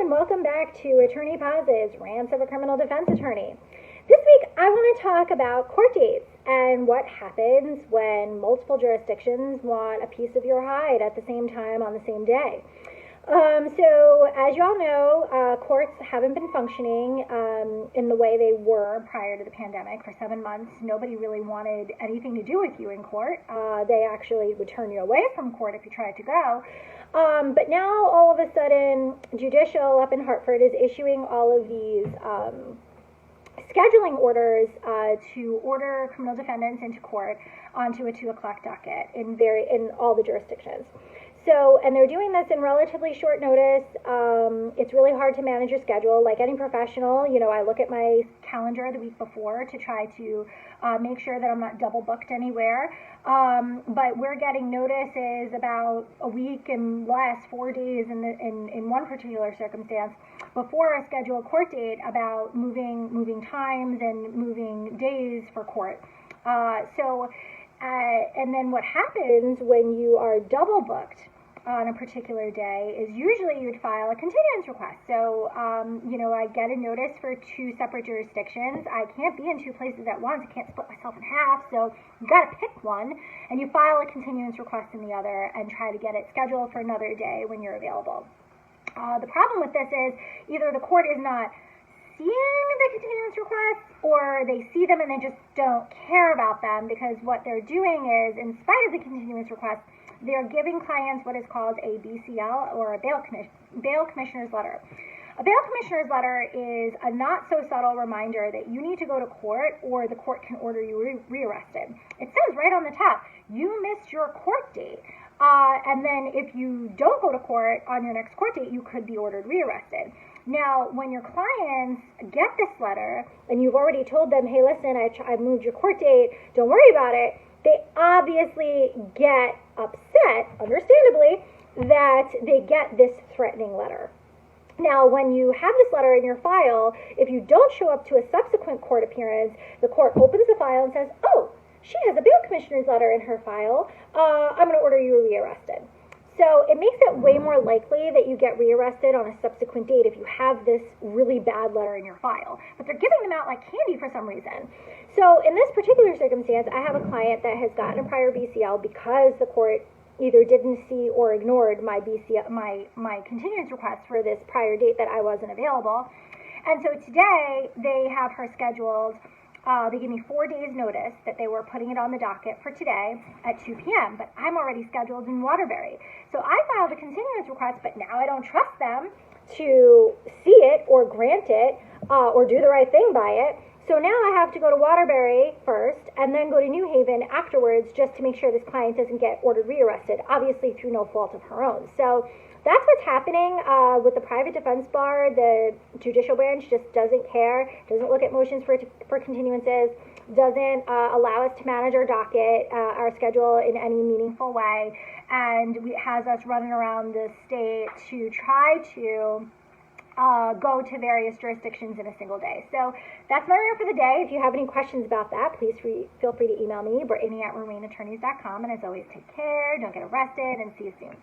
and welcome back to Attorney Paz's Rants of a Criminal Defense Attorney. This week, I want to talk about court dates and what happens when multiple jurisdictions want a piece of your hide at the same time on the same day. So, as you all know, courts haven't been functioning in the way they were prior to the pandemic. For 7 months, nobody really wanted anything to do with you in court. They actually would turn you away from court if you tried to go. But now, all of a sudden, Judicial up in Hartford is issuing all of these scheduling orders to order criminal defendants into court onto a 2 o'clock docket in all the jurisdictions. So, and they're doing this in relatively short notice. It's really hard to manage your schedule. Like any professional, I look at my calendar the week before to try to make sure that I'm not double booked anywhere. But we're getting notices about a week and less, 4 days in one particular circumstance, before a scheduled court date about moving times and moving days for court. And then what happens when you are double booked on a particular day is usually you'd file a continuance request. So, I get a notice for 2 separate jurisdictions. I can't be in 2 places at once. I can't split myself in half. So you got to pick one, and you file a continuance request in the other and try to get it scheduled for another day when you're available. The problem with this is either the court is not seeing the continuance requests, or they see them and they just don't care about them, because what they're doing is, in spite of the continuance request, they're giving clients what is called a BCL, or a bail commissioner's letter. A bail commissioner's letter is a not so subtle reminder that you need to go to court or the court can order you rearrested. It says right on the top, you missed your court date. And then if you don't go to court on your next court date, you could be ordered rearrested. Now, when your clients get this letter and you've already told them, hey, listen, I moved your court date, don't worry about it, they obviously get upset, understandably, that they get this threatening letter. Now, when you have this letter in your file, if you don't show up to a subsequent court appearance, the court opens the file and says, oh, she has a bail commissioner's letter in her file, I'm going to order you rearrested. So it makes it way more likely that you get rearrested on a subsequent date if you have this really bad letter in your file. But they're giving them out like candy for some reason. So in this particular circumstance, I have a client that has gotten a prior BCL because the court either didn't see or ignored my my continuance request for this prior date that I wasn't available. And so today they have her scheduled. They gave me 4 days notice that they were putting it on the docket for today at 2 p.m., but I'm already scheduled in Waterbury. So I filed a continuance request, but now I don't trust them to see it or grant it or do the right thing by it. So now I have to go to Waterbury first and then go to New Haven afterwards just to make sure this client doesn't get ordered rearrested, obviously through no fault of her own. So that's what's happening with the private defense bar. The judicial branch just doesn't care, doesn't look at motions for continuances, doesn't allow us to manage our docket, our schedule in any meaningful way, and has us running around the state to try to go to various jurisdictions in a single day. So that's my rant for the day. If you have any questions about that, please feel free to email me, Brittany@RomainAttorneys.com. And as always, take care, don't get arrested, and see you soon.